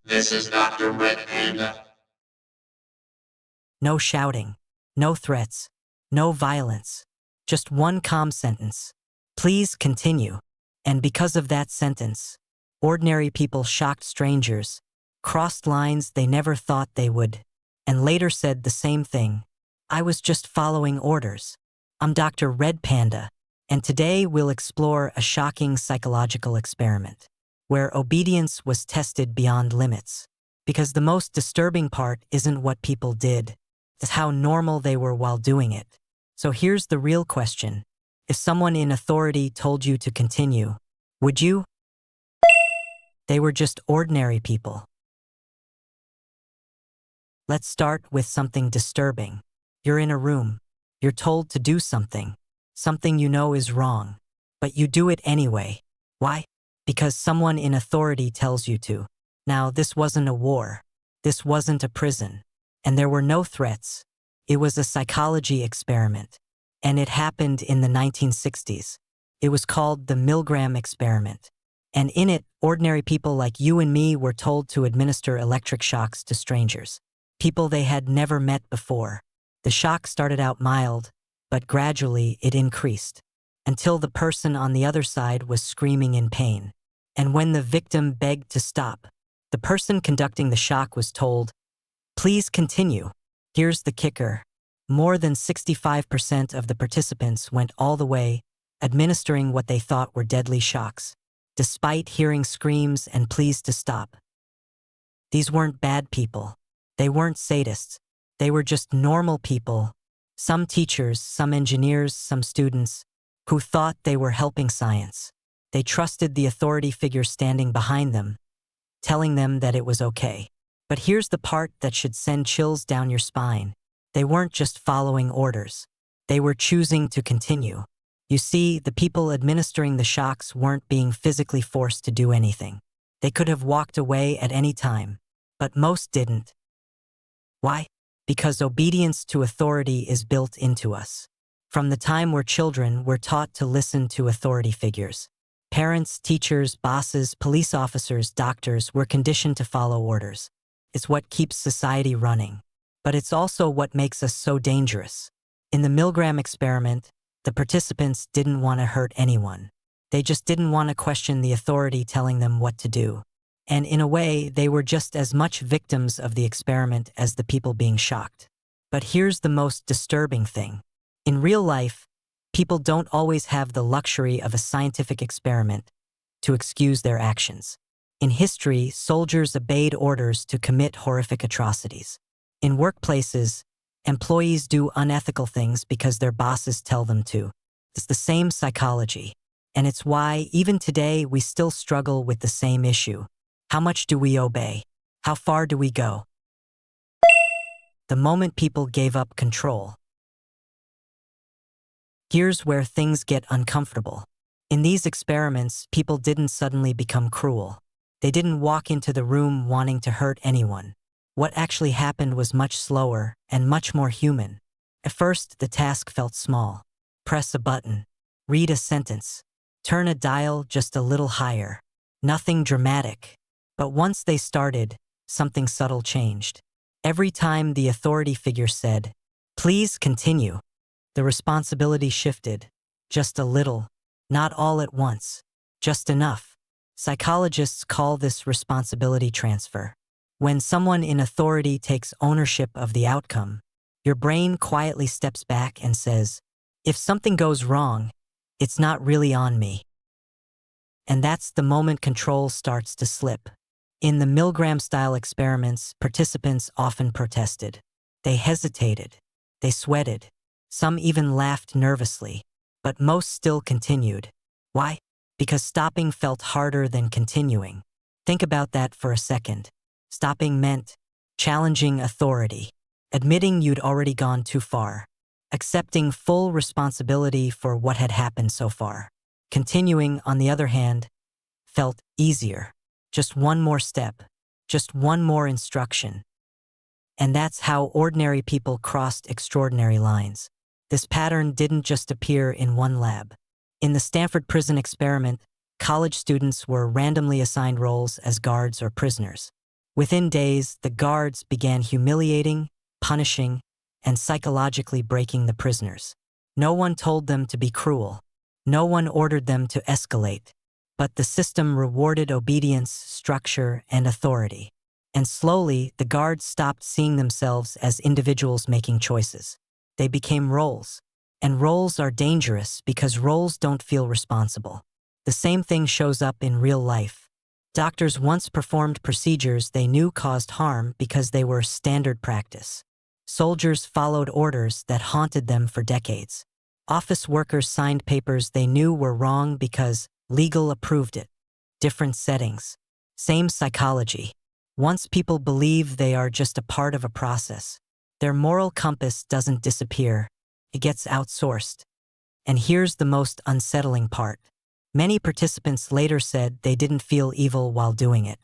This is Dr.RED Panda. No shouting, no threats, no violence. Just one calm sentence. Please continue. And because of that sentence, ordinary people shocked strangers, crossed lines they never thought they would, and later said the same thing. I was just following orders. I'm Dr. Red Panda, and today we'll explore a shocking psychological experiment where obedience was tested beyond limits. Because the most disturbing part isn't what people did, it's how normal they were while doing it. So here's the real question. If someone in authority told you to continue, would you? They were just ordinary people. Let's start with something disturbing. You're in a room. You're told to do something you know is wrong, but you do it anyway. Why? Because someone in authority tells you to. Now, this wasn't a war. This wasn't a prison. And there were no threats. It was a psychology experiment. And it happened in the 1960s. It was called the Milgram experiment. And in it, ordinary people like you and me were told to administer electric shocks to strangers, people they had never met before. The shock started out mild, but gradually it increased, until the person on the other side was screaming in pain. And when the victim begged to stop, the person conducting the shock was told, "Please continue." Here's the kicker. More than 65% of the participants went all the way, administering what they thought were deadly shocks, despite hearing screams and pleas to stop. These weren't bad people. They weren't sadists. They were just normal people. Some teachers, some engineers, some students, who thought they were helping science. They trusted the authority figure standing behind them, telling them that it was okay. But here's the part that should send chills down your spine. They weren't just following orders. They were choosing to continue. You see, the people administering the shocks weren't being physically forced to do anything. They could have walked away at any time, but most didn't. Why? Because obedience to authority is built into us. From the time we're children, we're taught to listen to authority figures. Parents, teachers, bosses, police officers, doctors, we're conditioned to follow orders. It's what keeps society running. But it's also what makes us so dangerous. In the Milgram experiment, the participants didn't want to hurt anyone. They just didn't want to question the authority telling them what to do. And in a way, they were just as much victims of the experiment as the people being shocked. But here's the most disturbing thing. In real life, people don't always have the luxury of a scientific experiment to excuse their actions. In history, soldiers obeyed orders to commit horrific atrocities. In workplaces, employees do unethical things because their bosses tell them to. It's the same psychology. And it's why, even today, we still struggle with the same issue. How much do we obey? How far do we go? The moment people gave up control. Here's where things get uncomfortable. In these experiments, people didn't suddenly become cruel. They didn't walk into the room wanting to hurt anyone. What actually happened was much slower and much more human. At first, the task felt small. Press a button, read a sentence, turn a dial just a little higher. Nothing dramatic. But once they started, something subtle changed. Every time the authority figure said, "Please continue," the responsibility shifted. Just a little, not all at once, just enough. Psychologists call this responsibility transfer. When someone in authority takes ownership of the outcome, your brain quietly steps back and says, "If something goes wrong, it's not really on me." And that's the moment control starts to slip. In the Milgram-style experiments, participants often protested. They hesitated. They sweated. Some even laughed nervously. But most still continued. Why? Because stopping felt harder than continuing. Think about that for a second. Stopping meant challenging authority, admitting you'd already gone too far, accepting full responsibility for what had happened so far. Continuing, on the other hand, felt easier. Just one more step, just one more instruction. And that's how ordinary people crossed extraordinary lines. This pattern didn't just appear in one lab. In the Stanford prison experiment, college students were randomly assigned roles as guards or prisoners. Within days, the guards began humiliating, punishing, and psychologically breaking the prisoners. No one told them to be cruel. No one ordered them to escalate. But the system rewarded obedience, structure, and authority. And slowly, the guards stopped seeing themselves as individuals making choices. They became roles. And roles are dangerous because roles don't feel responsible. The same thing shows up in real life. Doctors once performed procedures they knew caused harm because they were standard practice. Soldiers followed orders that haunted them for decades. Office workers signed papers they knew were wrong because legal approved it. Different settings. Same psychology. Once people believe they are just a part of a process, their moral compass doesn't disappear. It gets outsourced. And here's the most unsettling part. Many participants later said they didn't feel evil while doing it.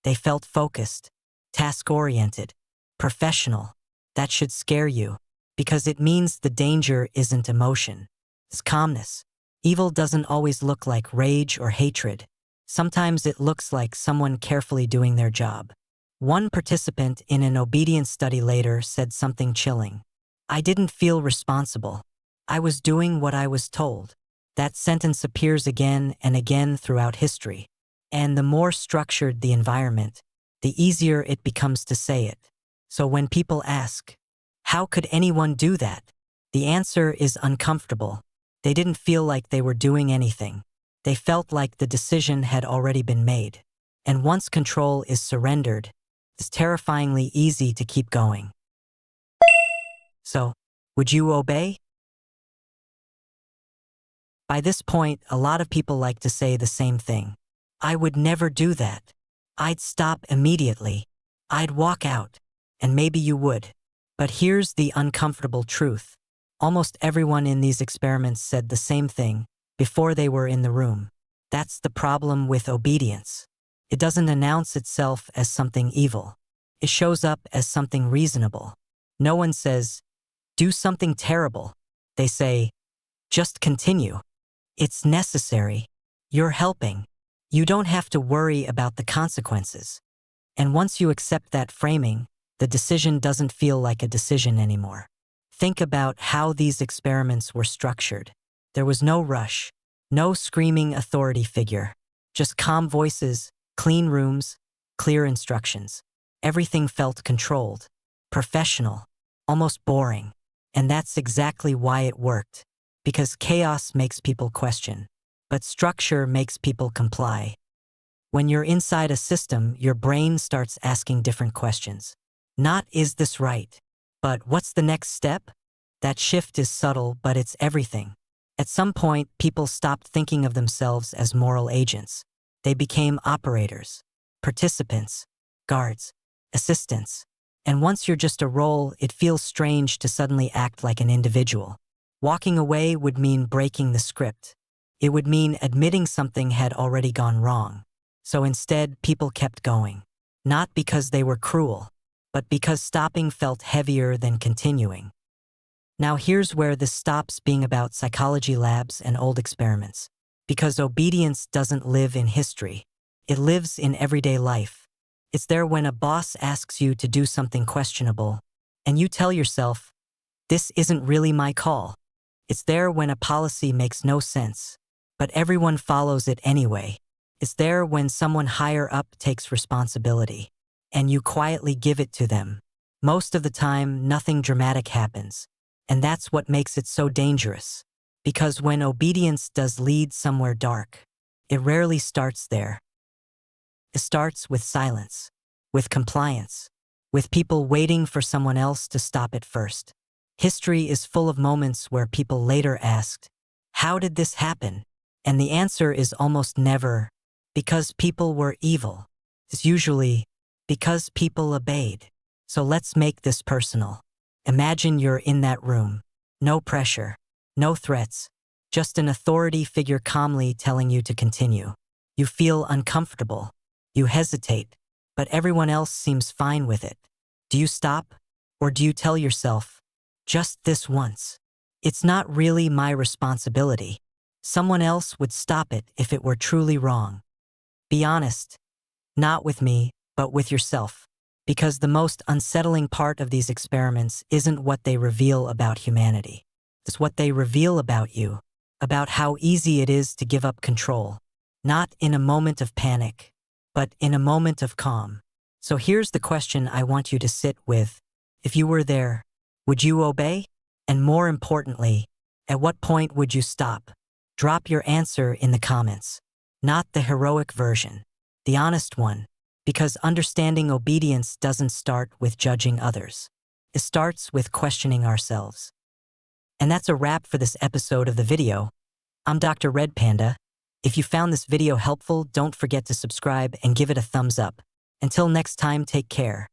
They felt focused, task-oriented, professional. That should scare you, because it means the danger isn't emotion. It's calmness. Evil doesn't always look like rage or hatred. Sometimes it looks like someone carefully doing their job. One participant in an obedience study later said something chilling. "I didn't feel responsible. I was doing what I was told." That sentence appears again and again throughout history. And the more structured the environment, the easier it becomes to say it. So when people ask, "How could anyone do that?" the answer is uncomfortable. They didn't feel like they were doing anything. They felt like the decision had already been made. And once control is surrendered, it's terrifyingly easy to keep going. So, would you obey? By this point, a lot of people like to say the same thing. "I would never do that. I'd stop immediately. I'd walk out." And maybe you would. But here's the uncomfortable truth. Almost everyone in these experiments said the same thing before they were in the room. That's the problem with obedience. It doesn't announce itself as something evil. It shows up as something reasonable. No one says, "Do something terrible." They say, "Just continue. It's necessary. You're helping. You don't have to worry about the consequences." And once you accept that framing, the decision doesn't feel like a decision anymore. Think about how these experiments were structured. There was no rush, no screaming authority figure, just calm voices, clean rooms, clear instructions. Everything felt controlled, professional, almost boring. And that's exactly why it worked. Because chaos makes people question, but structure makes people comply. When you're inside a system, your brain starts asking different questions. Not, "Is this right?" But "What's the next step?" That shift is subtle, but it's everything. At some point, people stopped thinking of themselves as moral agents. They became operators, participants, guards, assistants. And once you're just a role, it feels strange to suddenly act like an individual. Walking away would mean breaking the script. It would mean admitting something had already gone wrong. So instead, people kept going. Not because they were cruel, but because stopping felt heavier than continuing. Now here's where this stops being about psychology labs and old experiments. Because obedience doesn't live in history. It lives in everyday life. It's there when a boss asks you to do something questionable, and you tell yourself, "This isn't really my call." It's there when a policy makes no sense, but everyone follows it anyway. It's there when someone higher up takes responsibility, and you quietly give it to them. Most of the time, nothing dramatic happens. And that's what makes it so dangerous. Because when obedience does lead somewhere dark, it rarely starts there. It starts with silence, with compliance, with people waiting for someone else to stop it first. History is full of moments where people later asked, "How did this happen?" And the answer is almost never, "Because people were evil." It's usually, "Because people obeyed." So let's make this personal. Imagine you're in that room. No pressure, no threats, just an authority figure calmly telling you to continue. You feel uncomfortable. You hesitate, but everyone else seems fine with it. Do you stop? Or do you tell yourself, "Just this once. It's not really my responsibility. Someone else would stop it if it were truly wrong." Be honest. Not with me, but with yourself. Because the most unsettling part of these experiments isn't what they reveal about humanity. It's what they reveal about you, about how easy it is to give up control. Not in a moment of panic, but in a moment of calm. So here's the question I want you to sit with. If you were there, would you obey? And more importantly, at what point would you stop? Drop your answer in the comments. Not the heroic version, the honest one, because understanding obedience doesn't start with judging others. It starts with questioning ourselves. And that's a wrap for this episode of the video. I'm Dr. Red Panda. If you found this video helpful, don't forget to subscribe and give it a thumbs up. Until next time, take care.